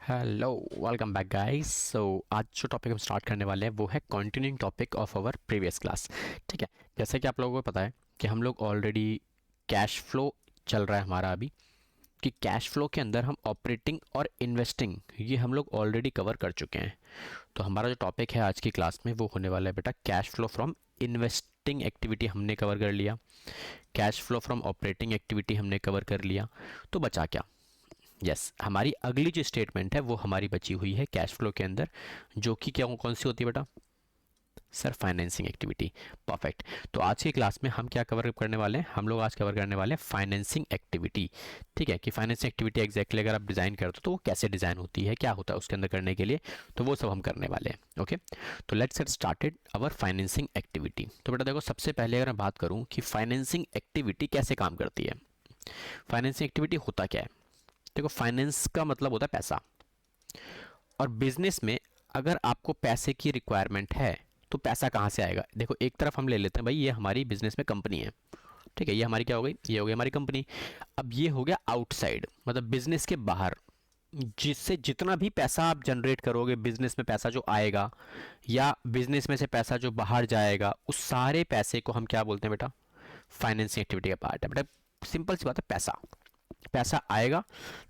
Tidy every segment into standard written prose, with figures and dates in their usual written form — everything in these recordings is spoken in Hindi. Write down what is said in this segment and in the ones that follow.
Hello, welcome back guys. So आज जो टॉपिक हम स्टार्ट करने वाले हैं वो है continuing topic of our previous class. ठीक है, जैसे कि आप लोगों को पता है कि हम लोग ऑलरेडी कैश फ्लो चल रहा है हमारा अभी, कि कैश फ्लो के अंदर हम ऑपरेटिंग और इन्वेस्टिंग ये हम लोग ऑलरेडी कवर कर चुके हैं। तो हमारा जो टॉपिक है आज की क्लास में वो होने वाला है बेटा cash flow from investing activity हमने कवर कर लिया, cash flow from operating activity हमने कवर कर लिया। तो बचा क्या? यस, हमारी अगली जो स्टेटमेंट है वो हमारी बची हुई है कैश फ्लो के अंदर, जो कि क्या कौन सी होती है बेटा? Sir, financing activity. परफेक्ट। तो आज की क्लास में हम क्या कवर करने वाले हैं? हम लोग आज कवर करने वाले हैं फाइनेंसिंग एक्टिविटी। ठीक है, कि फाइनेंसिंग एक्टिविटी एग्जैक्टली अगर आप डिज़ाइन करते हो तो वो कैसे डिज़ाइन होती है, क्या होता है उसके अंदर करने के लिए, तो वो सब हम करने वाले हैं। ओके, तो let's get started our financing activity. तो बेटा देखो, सबसे पहले अगर मैं बात करूं कि फाइनेंसिंग एक्टिविटी कैसे काम करती है, फाइनेंसिंग एक्टिविटी होता क्या है? देखो, फाइनेंस का मतलब होता है पैसा, और बिजनेस में अगर आपको पैसे की रिक्वायरमेंट है तो पैसा कहाँ से आएगा? देखो, एक तरफ हम ले लेते हैं भाई, ये हमारी बिजनेस में कंपनी है। ठीक है, ये हमारी क्या हो गई? ये हो गई हमारी कंपनी। अब ये हो गया आउटसाइड, मतलब बिजनेस के बाहर, जिससे जितना भी पैसा आप जनरेट करोगे बिजनेस में, पैसा जो आएगा या बिजनेस में से पैसा जो बाहर जाएगा, उस सारे पैसे को हम क्या बोलते हैं बेटा? फाइनेंसिंग एक्टिविटी का पार्ट है बेटा। सिंपल सी बात है, पैसा पैसा आएगा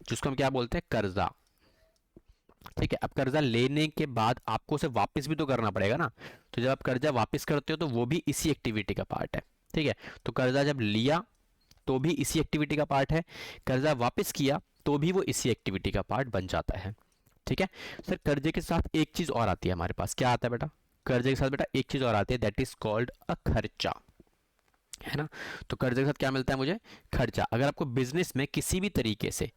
जिसको हम क्या बोलते हैं? कर्जा। ठीक है, अब कर्जा लेने के बाद आपको उसे वापस भी तो करना पड़ेगा ना। तो जब आप कर्जा वापस करते हो तो वो भी इसी एक्टिविटी का पार्ट है। ठीक है, तो कर्जा जब लिया तो भी इसी एक्टिविटी का पार्ट है, कर्जा वापस किया तो भी वो इसी एक्टिविटी का पार्ट बन जाता है। ठीक है सर, कर्जे के साथ एक चीज और आती है हमारे पास। क्या आता है बेटा? कर्जे के साथ बेटा एक चीज और आती है, दैट इज कॉल्ड अ खर्चा, है ना। तो कर्जे के साथ क्या मिलता है मुझे? खर्चा। अगर आपको बिजनेस में किसी भी तरीके से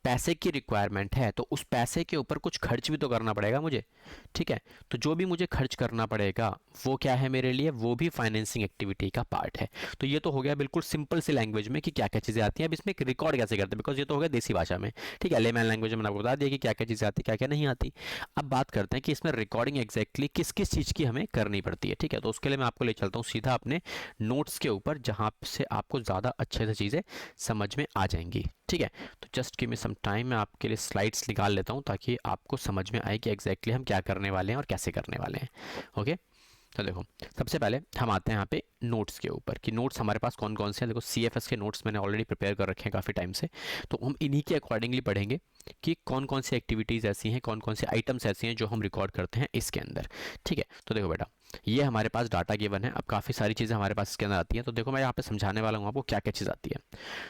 पैसे की रिक्वायरमेंट है तो उस पैसे के ऊपर कुछ खर्च भी तो करना पड़ेगा मुझे। ठीक है, तो जो भी मुझे खर्च करना पड़ेगा वो क्या है मेरे लिए? वो भी फाइनेंसिंग एक्टिविटी का पार्ट है। तो ये तो हो गया बिल्कुल सिंपल सी लैंग्वेज में कि क्या क्या चीज़ें आती हैं। अब इसमें रिकॉर्ड कैसे करते हैं, बिकॉज ये तो हो गया देसी भाषा में। ठीक है, लेमैन लैंग्वेज में मैंने आपको बता दिया कि क्या क्या चीज़ें आती, क्या क्या नहीं आती। अब बात करते हैं कि इसमें रिकॉर्डिंग एग्जैक्टली किस किस चीज़ की हमें करनी पड़ती है। ठीक है, तो उसके लिए मैं आपको ले चलता हूँ सीधा अपने नोट्स के ऊपर, जहाँ से आपको ज़्यादा अच्छे से चीज़ें समझ में आ जाएंगी। ठीक है, तो just give me some time, मैं आपके लिए स्लाइड्स निकाल लेता हूँ ताकि आपको समझ में आए कि एग्जैक्टली हम क्या करने वाले हैं और कैसे करने वाले हैं। ओके, तो देखो, सबसे पहले हम आते हैं यहाँ पे नोट्स के ऊपर, कि नोट्स हमारे पास कौन कौन से हैं। देखो, सीएफएस के नोट्स मैंने ऑलरेडी प्रिपेयर कर रखे हैं काफ़ी टाइम से, तो हम इन्हीं के अकॉर्डिंगली पढ़ेंगे कि कौन कौन सी एक्टिविटीज़ ऐसी हैं, कौन कौन से आइटम्स ऐसी हैं जो हम रिकॉर्ड करते हैं इसके अंदर। ठीक है, तो देखो बेटा, ये हमारे पास डाटा गिवन है। अब काफ़ी सारी चीज़ें हमारे पास इसके अंदर आती हैं, तो देखो मैं यहाँ पे समझाने वाला हूँ आपको क्या क्या चीज़ आती है।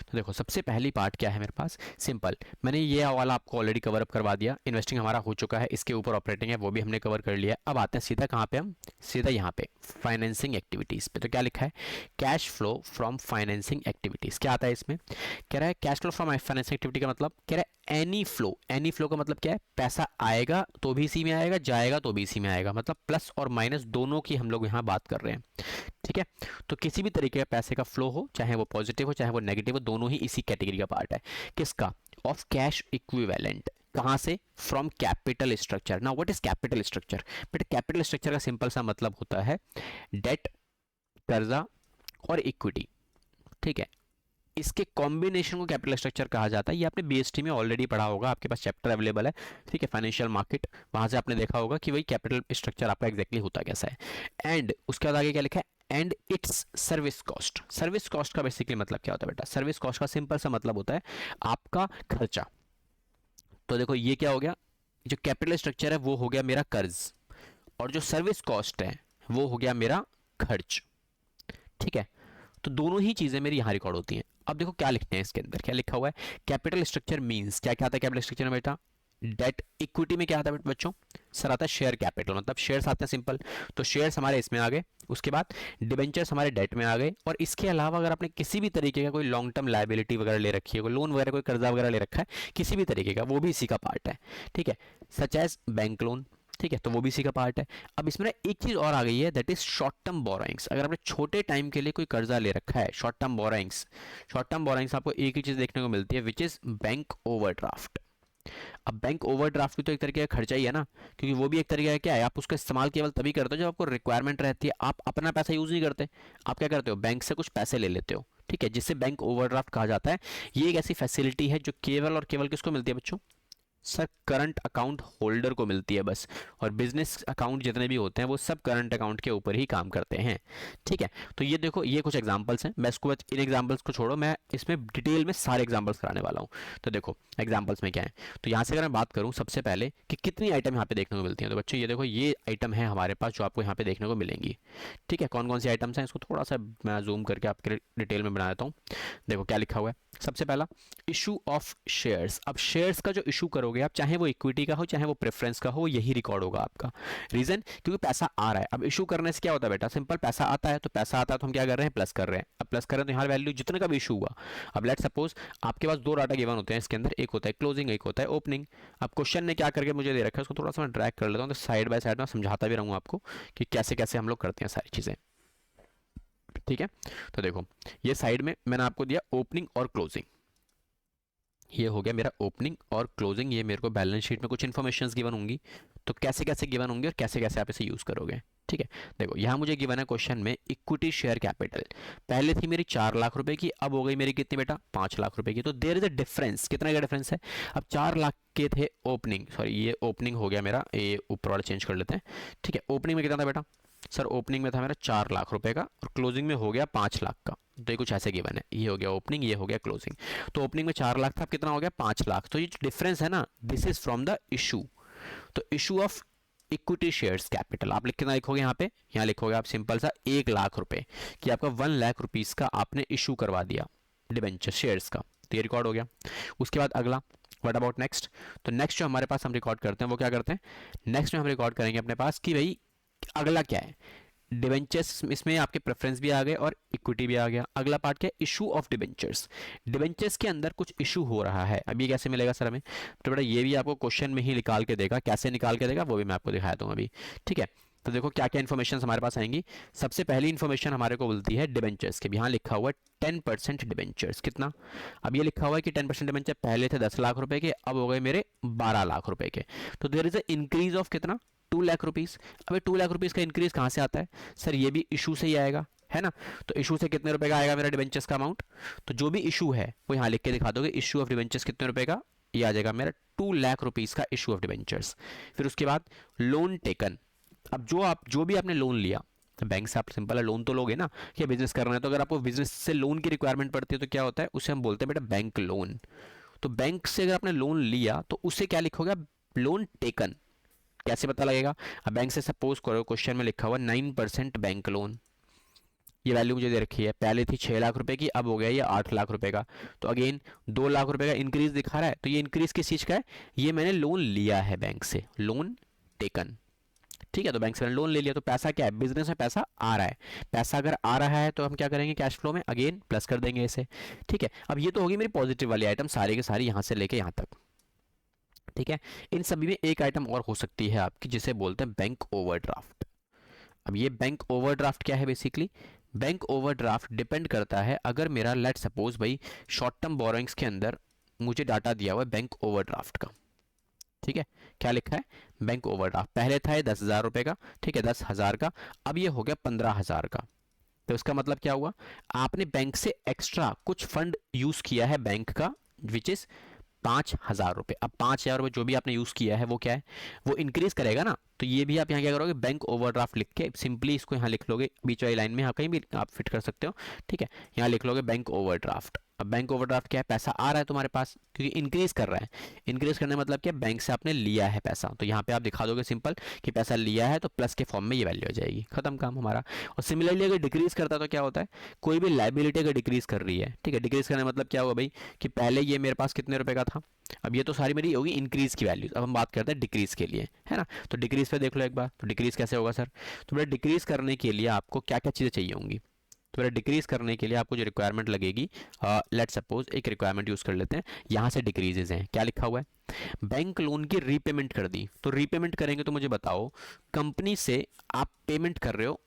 तो देखो, सबसे पहली पार्ट क्या है मेरे पास? सिंपल, मैंने ये वाला आपको ऑलरेडी कवर अप करवा दिया। इन्वेस्टिंग हमारा हो चुका है, इसके ऊपर ऑपरेटिंग है वो भी हमने कवर कर लिया है। अब आते हैं सीधा कहाँ पे? हम सीधा यहाँ पे फाइनेंसिंग एक्टिविटीज़ पे। तो क्या लिखा है? Cash flow from financing activities. क्या आता है इसमें? कह रहा है cash flow from financing activity का मतलब कह रहा है एनी फ्लो। एनी फ्लो का मतलब क्या है? पैसा आएगा तो भी इसी में आएगा, जाएगा तो भी इसी में आएगा, मतलब प्लस और माइनस दोनों की हम लोग यहाँ बात कर रहे हैं। ठीक है, तो किसी भी तरीके का पैसे का फ्लो हो, चाहे वो पॉजिटिव हो चाहे वो नेगेटिव हो, दोनों ही इसी कैटेगरी का पार्ट है। किसका? Of cash equivalent. कहां से? From capital structure. Now what is capital structure? But capital structure का सिंपल सा मतलब होता है डेट, कर्जा और इक्विटी। ठीक है, इसके कॉम्बिनेशन को कैपिटल स्ट्रक्चर कहा जाता है। ये आपने बीएसटी में ऑलरेडी पढ़ा होगा, आपके पास चैप्टर अवेलेबल है। ठीक है, फाइनेंशियल मार्केट, वहां से आपने देखा होगा कि वही कैपिटल स्ट्रक्चर आपका एग्जैक्टली होता कैसा है। एंड उसके बाद आगे क्या लिखा है? And it's service cost. Service cost का बेसिकली मतलब क्या होता है बेटा? सर्विस कॉस्ट का सिंपल सा मतलब होता है आपका खर्चा। तो देखो, ये क्या हो गया? जो कैपिटल स्ट्रक्चर है वो हो गया मेरा कर्ज, और जो सर्विस कॉस्ट है वो हो गया मेरा खर्च। ठीक है, तो दोनों ही चीजें मेरी यहां रिकॉर्ड होती हैं। अब देखो क्या लिखते हैं इसके अंदर, क्या लिखा हुआ है? कैपिटल स्ट्रक्चर मींस, क्या क्या आता है कैपिटल स्ट्रक्चर में बेटा? डेट। इक्विटी में क्या आता है बच्चों? सर आता है शेयर कैपिटल, मतलब शेयर्स आते हैं सिंपल। तो शेयर्स हमारे इसमें आ गए, उसके बाद डिबेंचर्स हमारे डेट में आ गए, और इसके अलावा अगर आपने किसी भी तरीके का कोई लॉन्ग टर्म लायबिलिटी वगैरह ले रखी है, कोई लोन वगैरह, कोई कर्जा वगैरह ले रखा है किसी भी तरीके का, वो भी इसी का पार्ट है। ठीक है, सच एज बैंक लोन। ठीक है, तो वो भी इसी का पार्ट है। अब इसमें एक चीज और आ गई है, that is short term borrowings. अगर आपने छोटे टाइम के लिए कोई कर्जा ले रखा है, short term borrowings, short term borrowings आपको एक ही चीज देखने को मिलती है, विच इज बैंक ओवरड्राफ्ट। अब बैंक ओवरड्राफ्ट भी तो एक तरीके का खर्चा ही है ना, क्योंकि वो भी एक तरीके का क्या है, आप उसका इस्तेमाल केवल तभी करते हो जब आपको रिक्वायरमेंट रहती है। आप अपना पैसा यूज नहीं करते, आप क्या करते हो? बैंक से कुछ पैसे ले लेते हो। ठीक है, जिससे बैंक ओवरड्राफ्ट कहा जाता है। ये एक ऐसी फैसिलिटी है जो केवल और केवल किसको मिलती है बच्चों? सर करंट अकाउंट होल्डर को मिलती है बस, और बिजनेस अकाउंट जितने भी होते हैं वो सब करंट अकाउंट के ऊपर ही काम करते हैं। ठीक है, तो ये देखो ये कुछ एग्जांपल्स हैं, मैं इसको इन एग्जांपल्स को छोड़ो, मैं इसमें डिटेल में सारे एग्जांपल्स कराने वाला हूँ। तो देखो एग्जांपल्स में क्या है, तो यहाँ से अगर मैं बात करूँ सबसे पहले कि कितनी आइटम यहाँ पे देखने को मिलती हैं, तो बच्चों ये देखो ये आइटम है हमारे पास जो आपको यहाँ पे देखने को मिलेंगी। ठीक है, कौन कौन सी आइटम्स हैं इसको थोड़ा सा मैं जूम करके आपके डिटेल में बना देता हूँ। देखो क्या लिखा हुआ है, सबसे पहला इशू ऑफ शेयर्स। अब शेयर्स का जो इशू करोगे आप, चाहे वो इक्विटी का हो चाहे वो प्रेफरेंस का हो, यही रिकॉर्ड होगा आपका। रीजन, क्योंकि पैसा आ रहा है। अब इशू करने से क्या होता है बेटा, सिंपल, पैसा आता है तो पैसा आता है तो हम क्या कर रहे हैं, प्लस कर रहे हैं। अब प्लस कर रहे हैं तो यहाँ वैल्यू जितने का भी इशू हुआ। अब लेट सपोज आपके पास दो डाटा गिवन होते हैं इसके अंदर, एक होता है क्लोजिंग एक होता है ओपनिंग। अब क्वेश्चन ने क्या करके मुझे दे रखा है, उसको थोड़ा सा मैं ड्रैग कर लेता हूँ, तो साइड बाय साइड में समझाता भी रहूँगा आपको कि कैसे कैसे हम लोग करते हैं सारी चीज़ें। ठीक है, तो देखो ये साइड में मैंने आपको दिया ओपनिंग और क्लोजिंग, ये हो गया मेरा ओपनिंग और क्लोजिंग। ये मेरे को बैलेंस शीट में कुछ इन्फॉर्मेशंस गिवन होंगी, तो कैसे कैसे गिवन होंगे और कैसे कैसे आप इसे यूज़ करोगे। ठीक है, देखो यहाँ मुझे गिवन है क्वेश्चन में इक्विटी शेयर कैपिटल, पहले थी मेरी 4 लाख रुपए की, अब हो गई मेरी कितनी बेटा, 5 लाख रुपए की। तो देयर इज अ डिफरेंस, कितना का डिफरेंस है, अब 4 लाख के थे ओपनिंग, सॉरी ये ओपनिंग हो गया मेरा, ये ऊपर वाला चेंज कर लेते हैं। ठीक है, ओपनिंग में कितना था बेटा, सर ओपनिंग में था मेरा 4 लाख रुपए का, और क्लोजिंग में हो गया 5 लाख का। तो ये कुछ ऐसे गिवन है, ये हो गया ओपनिंग ये हो गया क्लोजिंग। तो ओपनिंग में 4 लाख था, अब कितना हो गया 5 लाख। तो ये जो डिफरेंस है ना, this is from the issue. तो issue of equity shares capital आप लिख कितना लिखोगे यहाँ पे, यहाँ लिखोगे आप सिंपल सा 1 लाख रुपए कि आपका 1 लाख रुपीज का आपने इशू करवा दिया डिबेंचर शेयर्स का। तो ये रिकॉर्ड हो गया। उसके बाद अगला व्हाट अबाउट नेक्स्ट, तो नेक्स्ट जो हमारे पास हम रिकॉर्ड करते हैं वो क्या करते हैं, नेक्स्ट में हम रिकॉर्ड करेंगे अपने पास कि भाई अगला क्या है, डिबेंचर्स, इसमें आपके प्रेफरेंस भी आ गए और इक्विटी भी आ गया। अगला पार्ट क्या है, इशू ऑफ डिबेंचर्स, डिबेंचर्स के अंदर कुछ इशू हो रहा है। अब ये कैसे मिलेगा सर हमें, तो बेटा ये भी आपको क्वेश्चन में ही निकाल के देगा, कैसे निकाल के देगा वो भी मैं आपको दिखाया दूंगा अभी। ठीक है, तो देखो क्या क्या इन्फॉर्मेशन हमारे पास आएंगी। सबसे पहली इन्फॉर्मेशन हमारे को बोलती है डिबेंचर्स के, यहाँ लिखा हुआ है 10% डिबेंचर्स, कितना, अब ये लिखा हुआ है कि 10% डिबेंचर पहले थे 10 लाख रुपए के, अब हो गए मेरे 12 लाख रुपए के। तो there is a increase of कितना, 2 लाख रुपीज। अब 2 लाख रुपीज का इंक्रीज कहाँ से आता है सर, ये भी इशू से ही आएगा, है ना। तो इशू से कितने रुपए का आएगा मेरा डिबेंचर्स का अमाउंट, तो जो भी इशू है वो यहाँ लिख के दिखा दोगे, इशू ऑफ डिबेंचर्स कितने रुपए का, ये आ जाएगा मेरा 2 लाख रुपीज का इशू ऑफ डिबेंचर्स। फिर उसके बाद लोन टेकन, अब जो भी आपने लोन लिया, तो बैंक से आप सिंपल है लोन तो लोगे ना, कि बिजनेस करना है, तो अगर आपको बिजनेस से लोन की रिक्वायरमेंट पड़ती है तो क्या होता है, उसे हम बोलते हैं बेटा बैंक लोन। तो बैंक से अगर आपने लोन लिया तो उसे क्या लिखोगे, लोन टेकन। कैसे पता लगेगा, अब बैंक से सपोज करो क्वेश्चन में लिखा हुआ 9% बैंक लोन, ये वैल्यू मुझे दे रखी है, पहले थी 6 लाख रुपए की, अब हो गया ये 8 लाख रुपए का। तो अगेन 2 लाख रुपए का इंक्रीज दिखा रहा है, तो ये इंक्रीज किस चीज का है, ये मैंने लोन लिया है बैंक से, लोन टेकन। ठीक है, तो बैंक से मैंने लोन ले लिया, तो पैसा क्या है, बिजनेस में पैसा आ रहा है। पैसा अगर आ रहा है तो हम क्या करेंगे, कैश फ्लो में अगेन प्लस कर देंगे इसे। ठीक है, अब ये तो होगी मेरी पॉजिटिव वाली आइटम, सारी के सारी यहाँ से लेके यहाँ तक। ठीक है, इन सभी में एक आइटम और हो सकती है आपकी, जिसे बोलते हैं बैंक ओवरड्राफ्ट। अब ये बैंक ओवरड्राफ्ट क्या है, बेसिकली बैंक ओवरड्राफ्ट डिपेंड करता है, अगर मेरा लेट सपोज भाई शॉर्ट टर्म बोरोइंग्स के अंदर मुझे डाटा दिया हुआ है बैंक ओवरड्राफ्ट का। ठीक है, क्या लिखा है, बैंक ओवरड्राफ्ट, पहले था ये 10,000 रुपए का, ठीक है 10,000 का, अब ये हो गया 15,000 का। तो इसका मतलब क्या हुआ, आपने बैंक से एक्स्ट्रा कुछ फंड यूज किया है बैंक का, विच इज 5,000 रुपये। अब 5,000 रुपये जो भी आपने यूज किया है वो क्या है, वो इंक्रीज करेगा ना। तो ये भी आप यहाँ क्या करोगे, बैंक ओवरड्राफ्ट लिख के सिंपली इसको यहाँ लिख लोगे, बीच वाली लाइन में यहाँ कहीं भी आप फिट कर सकते हो। ठीक है, यहाँ लिख लोगे बैंक ओवरड्राफ्ट। अब बैंक ओवरड्राफ्ट क्या है, पैसा आ रहा है तुम्हारे पास, क्योंकि इंक्रीज कर रहा है। इंक्रीज करने का मतलब क्या, बैंक से आपने लिया है पैसा, तो यहाँ पे आप दिखा दोगे सिंपल कि पैसा लिया है, तो प्लस के फॉर्म में ये वैल्यू आ जाएगी, खत्म काम हमारा। और सिमिलरली अगर डिक्रीज करता है तो क्या होता है, कोई भी लाइबिलिटी अगर डिक्रीज कर रही है, ठीक है, डिक्रीज करने का मतलब क्या हुआ भाई, कि पहले ये मेरे पास कितने रुपए का था, अब ये तो सारी मेरी होगी इंक्रीज की वैल्यूज, अब हम बात करते हैं डिक्रीज के लिए, है ना। तो डिक्रीज पे देख लो एक बार, तो डिक्रीज कैसे होगा सर, तो बेटा डिक्रीज करने के लिए आपको क्या क्या चीज़ें चाहिए होंगी, तो बेटा डिक्रीज करने के लिए आपको जो रिक्वायरमेंट लगेगी, लेट सपोज एक रिक्वायरमेंट यूज कर लेते हैं, यहाँ से डिक्रीजेज हैं, क्या लिखा हुआ है, बैंक लोन की रीपेमेंट कर दी। तो रीपेमेंट करेंगे तो मुझे बताओ, कंपनी से आप पेमेंट कर रहे हो,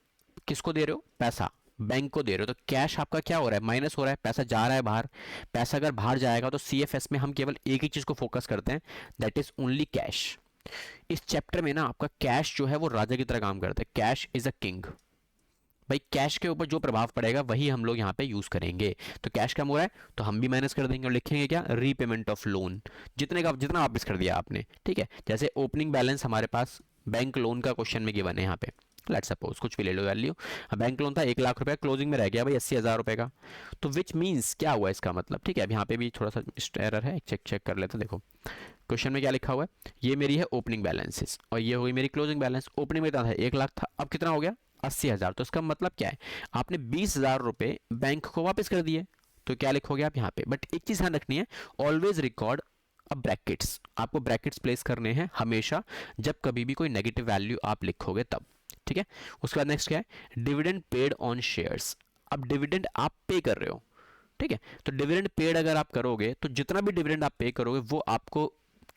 किसको दे रहे हो, पैसा बैंक को दे रहे हो, तो कैश आपका क्या हो रहा है, माइनस हो रहा है, पैसा जा रहा है बाहर। पैसा अगर बाहर जाएगा तो सीएफएस में हम केवल एक ही चीज को फोकस करते हैं, दैट इज ओनली कैश। इस चैप्टर में ना आपका कैश जो है वो राजा की तरह काम करता है, कैश इज अ किंग। भाई कैश के ऊपर जो प्रभाव पड़ेगा वही हम लोग यहाँ पे यूज करेंगे। तो कैश कम हो रहा है तो हम भी माइनस कर देंगे और लिखेंगे क्या, रीपेमेंट ऑफ लोन, जितने का जितना वापस कर दिया आपने, ठीक है। जैसे ओपनिंग बैलेंस हमारे पास बैंक लोन का क्वेश्चन में गिवन है यहाँ पे, लेट सपोज कुछ भी ले लो वैल्यू, बैंक लोन था 1 लाख रुपए, क्लोजिंग में रह गया भाई 80,000 रुपए का। तो विच मीन्स क्या हुआ इसका मतलब, ठीक है। अब यहाँ पे भी थोड़ा सा एरर है, चेक कर लेते हैं। देखो क्वेश्चन में क्या लिखा हुआ है, ये मेरी है ओपनिंग बैलेंसेस और ये हो गई मेरी क्लोजिंग बैलेंस। ओपनिंग में कितना था, 1 लाख था, अब कितना हो गया 80,000। तो इसका मतलब क्या है, आपने 20,000 रुपए बैंक को वापस कर दिए। तो क्या लिखोगे आप यहाँ पे, बट एक चीज ध्यान रखनी है, ऑलवेज रिकॉर्ड अब ब्रैकेट्स, आपको ब्रैकेट्स प्लेस करने हैं हमेशा जब कभी भी कोई नेगेटिव वैल्यू आप लिखोगे तब, ठीक है। उसके बाद नेक्स्ट क्या है, डिविडेंड पेड ऑन शेयर्स। अब डिविडेंड आप पे कर रहे हो, ठीक है। तो डिविडेंड पेड अगर आप करोगे तो जितना भी डिविडेंड आप पे करोगे वो आपको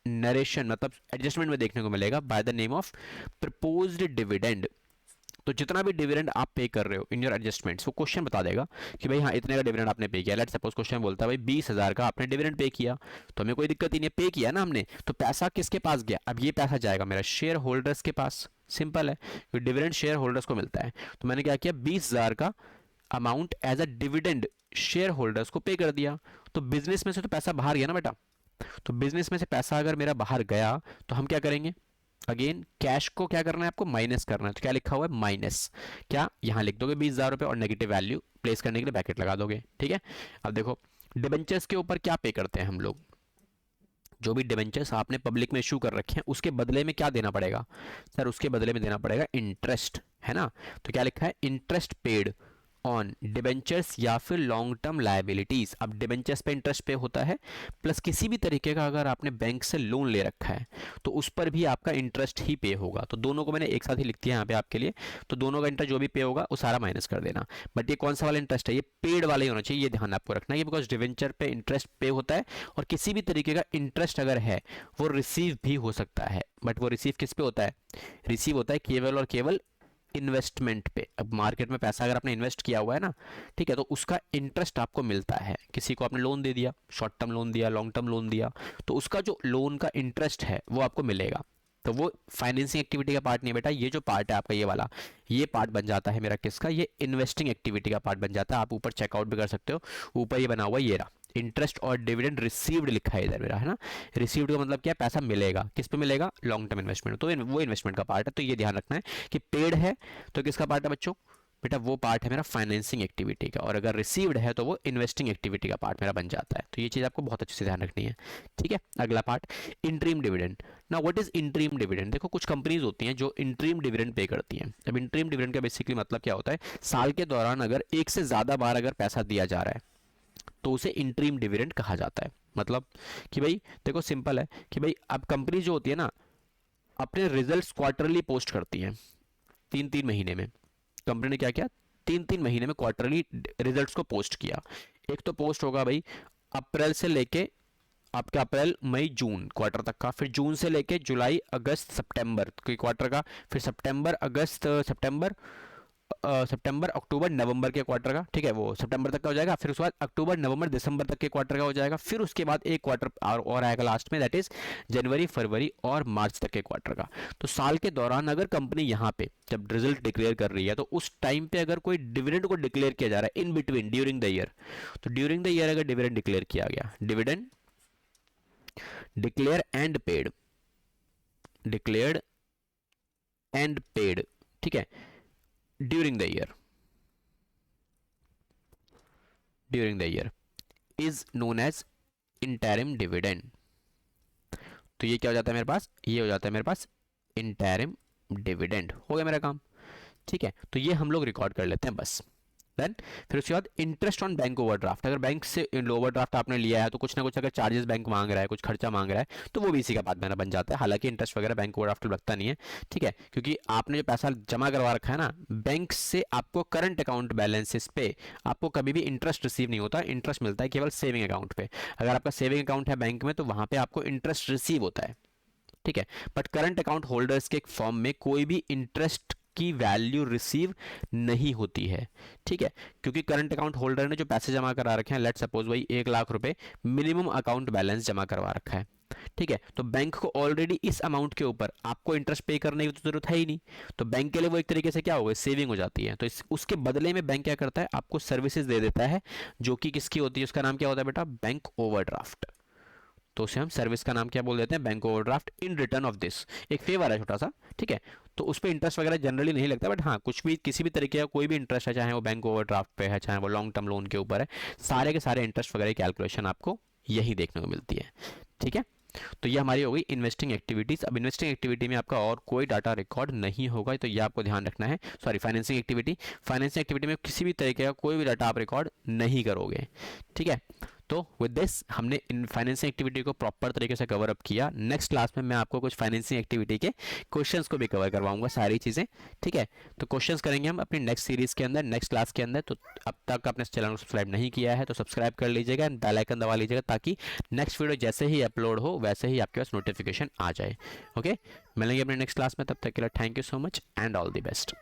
नरेशन मतलब एडजस्टमेंट में देखने को मिलेगा by the name of proposed dividend. तो जितना भी डिविडेंड आप पे कर रहे हो इन योर एडजस्टमेंट्स, वो क्वेश्चन बता देगा कि भाई हाँ इतने का डिविडेंड आपने पे किया। लेट सपोज क्वेश्चन बोलता है भाई 20,000 का आपने डिविडेंड पे किया, तो हमें कोई दिक्कत ही नहीं है, पे किया ना हमने, तो पैसा किसके पास गया, अब ये पैसा जाएगा मेरा शेयर होल्डर्स के पास। सिंपल है, क्योंकि डिविडेंड शेयर होल्डर्स को मिलता है। तो मैंने क्या किया, 20,000 का amount as a dividend share holders को पे कर दिया। तो बिजनेस में से तो पैसा बाहर गया ना बेटा, तो बिजनेस में से पैसा अगर मेरा बाहर गया तो हम क्या करेंगे, अगेन कैश को क्या करना है आपको, माइनस करना है। तो क्या लिखा हुआ है, माइनस, क्या यहां लिख दोगे 20,000 रुपए और नेगेटिव वैल्यू प्लेस करने के लिए ब्रैकेट लगा दोगे, ठीक है। अब देखो डिबेंचर्स के ऊपर क्या पे करते हैं हम लोग, जो भी डिबेंचर्स आपने पब्लिक में इशू कर रखे हैं उसके बदले में क्या देना पड़ेगा, सर उसके बदले में देना पड़ेगा इंटरेस्ट, है ना। तो क्या लिखा है, इंटरेस्ट पेड ऑन डिबेंचर्स या फिर लॉन्ग टर्म लायबिलिटीज। अब डिबेंचर्स पे इंटरेस्ट पे होता है, प्लस किसी भी तरीके का अगर आपने बैंक से लोन ले रखा है तो उस पर भी आपका इंटरेस्ट ही पे होगा। तो दोनों को मैंने एक साथ ही लिख दिया यहाँ पे आपके लिए। तो दोनों का इंटरेस्ट जो भी पे होगा वो सारा माइनस कर देना। बट ये कौन सा वाला इंटरेस्ट है, ये पेड वाला ही होना चाहिए, ये ध्यान आपको रखना है, बिकॉज डिबेंचर पे इंटरेस्ट पे होता है और किसी भी तरीके का इंटरेस्ट अगर है वो रिसीव भी हो सकता है। बट वो रिसीव किस पे होता है, रिसीव होता है केवल और केवल इन्वेस्टमेंट पे। अब मार्केट में पैसा अगर आपने इन्वेस्ट किया हुआ है ना, ठीक है, तो उसका इंटरेस्ट आपको मिलता है। किसी को आपने लोन दे दिया, शॉर्ट टर्म लोन दिया, लॉन्ग टर्म लोन दिया, तो उसका जो लोन का इंटरेस्ट है वो आपको मिलेगा। तो वो फाइनेंसिंग एक्टिविटी का पार्ट नहीं है बेटा, ये जो पार्ट है आपका ये वाला, ये पार्ट बन जाता है मेरा किसका, ये इन्वेस्टिंग एक्टिविटी का पार्ट बन जाता है। आप ऊपर चेकआउट भी कर सकते हो, ऊपर ये बना हुआ ये रहा, इंटरेस्ट और डिविडेंड रिसीव्ड लिखा है इधर मेरा, है ना। रिसीव्ड का मतलब क्या है, पैसा मिलेगा, किस पे मिलेगा, लॉन्ग टर्म इन्वेस्टमेंट, तो वो इन्वेस्टमेंट का पार्ट है। तो ये ध्यान रखना है कि पेड है तो किसका पार्ट है बच्चों, बेटा वो पार्ट है मेरा फाइनेंसिंग एक्टिविटी का, और अगर रिसीव्ड है तो वो इन्वेस्टिंग एक्टिविटी का पार्ट मेरा बन जाता है। तो ये चीज़ आपको बहुत अच्छे से ध्यान रखनी है, ठीक है। अगला पार्ट, इंटरिम डिविडेंड। ना व्हाट इज इंटरिम डिविडेंड, देखो कुछ कंपनीज होती हैं जो इंटरिम डिविडेंड पे करती हैं। अब इंटरिम डिविडेंड का बेसिकली मतलब क्या होता है, साल के दौरान अगर एक से ज़्यादा बार अगर पैसा दिया जा रहा है तो उसे इंटरिम डिविडेंड कहा जाता है। मतलब कि भाई देखो सिंपल है कि भाई अब कंपनी जो होती है ना अपने रिजल्ट्स क्वार्टरली पोस्ट करती हैं, 3-3 महीने में। कंपनी ने क्या किया, 3-3 महीने में क्वार्टरली रिजल्ट्स को पोस्ट किया। एक तो पोस्ट होगा भाई अप्रैल से लेके आपका अप्रैल मई जून क्वार्टर तक का, फिर जून से लेके जुलाई अगस्त सितंबर के क्वार्टर का, फिर सितंबर अगस्त सितंबर अक्टूबर नवंबर के क्वार्टर का, ठीक है, वो सितंबर तक का हो जाएगा। फिर उसके बाद अक्टूबर नवंबर दिसंबर तक के क्वार्टर का हो जाएगा। फिर उसके बाद एक क्वार्टर और आएगा लास्ट में, दैट इज जनवरी फरवरी और मार्च तक के क्वार्टर का। तो साल के दौरान अगर कंपनी यहाँ पे जब रिजल्ट डिक्लेयर कर रही है तो उस टाइम पे अगर कोई डिविडेंड को डिक्लेयर किया जा रहा है in between during the year, तो ड्यूरिंग द ईयर अगर डिविडेंड डिक्लेयर किया गया, dividend declare and paid, declared and paid, ठीक है, during the year is known as interim dividend. तो ये क्या हो जाता है मेरे पास, ये हो जाता है मेरे पास इंटरिम डिविडेंड। हो गया मेरा काम, ठीक है। तो ये हम लोग रिकॉर्ड कर लेते हैं बस। देन फिर उसके बाद इंटरेस्ट ऑन बैंक ओवरड्राफ्ट। अगर बैंक से ओवरड्राफ्ट आपने लिया है तो कुछ ना कुछ अगर चार्जेस बैंक मांग रहा है, कुछ खर्चा मांग रहा है, तो वो भी इसी का पार्ट मेरा बन जाता है। हालांकि इंटरेस्ट वगैरह बैंक ओवरड्राफ्ट लगता नहीं है, ठीक है, क्योंकि आपने जो पैसा जमा करवा रखा है ना बैंक से, आपको करंट अकाउंट बैलेंसेस पे आपको कभी भी इंटरेस्ट रिसीव नहीं होता, इंटरेस्ट मिलता है केवल सेविंग अकाउंट पे। अगर आपका सेविंग अकाउंट है बैंक में तो वहां पे आपको इंटरेस्ट रिसीव होता है, ठीक है। बट करंट अकाउंट होल्डर्स के फॉर्म में कोई भी इंटरेस्ट की वैल्यू रिसीव नहीं होती है, ठीक है, क्योंकि करंट अकाउंट होल्डर ने जो पैसे जमा करा रखे हैं, लेट सपोज भाई 1 लाख रुपए मिनिमम अकाउंट बैलेंस जमा करवा रखा है, ठीक है, तो बैंक को ऑलरेडी इस अमाउंट के ऊपर आपको इंटरेस्ट पे करने की तो जरूरत है ही नहीं, तो बैंक के लिए वो एक तरीके से क्या होगा, सेविंग हो जाती है। तो उसके बदले में बैंक क्या करता है, आपको सर्विसेज दे देता है, जो कि किसकी होती है, उसका नाम क्या होता है बेटा, बैंक ओवरड्राफ्ट। तो उसे हम सर्विस का नाम क्या बोल देते हैं, bank overdraft. In return of this, एक फेवर है छोटा सा, ठीक है, तो उस पर इंटरेस्ट वगैरह जनरली नहीं लगता, बट हाँ कुछ भी किसी भी तरीके का कोई भी इंटरेस्ट है, चाहे वो बैंक ओवरड्राफ्ट पे है, चाहे वो लॉन्ग टर्म लोन के ऊपर है, सारे के सारे इंटरेस्ट वगैरह कैलकुलेशन आपको यही देखने को मिलती है, ठीक है। तो ये हमारी हो गई इन्वेस्टिंग एक्टिविटीज़। अब इन्वेस्टिंग एक्टिविटी में आपका और कोई डाटा रिकॉर्ड नहीं होगा, तो ये आपको ध्यान रखना है। Sorry, financing activity, financing activity में किसी भी तरीके का कोई भी डाटा आप रिकॉर्ड नहीं करोगे, ठीक है। तो विद दिस हमने इन फाइनेंसिंग एक्टिविटी को प्रॉपर तरीके से कवर अप किया। नेक्स्ट क्लास में मैं आपको कुछ फाइनेंसिंग एक्टिविटी के क्वेश्चंस को भी कवर करवाऊंगा, सारी चीज़ें, ठीक है। तो क्वेश्चंस करेंगे हम अपनी नेक्स्ट सीरीज़ के अंदर, नेक्स्ट क्लास के अंदर। तो अब तक आपने इस चैनल को सब्सक्राइब नहीं किया है तो सब्सक्राइब कर लीजिएगा, बेल आइकन दबा लीजिएगा, ताकि नेक्स्ट वीडियो जैसे ही अपलोड हो वैसे ही आपके पास नोटिफिकेशन आ जाए। ओके, मिलेंगे अपने नेक्स्ट क्लास में, तब तक के लिए thank you so much and all the best.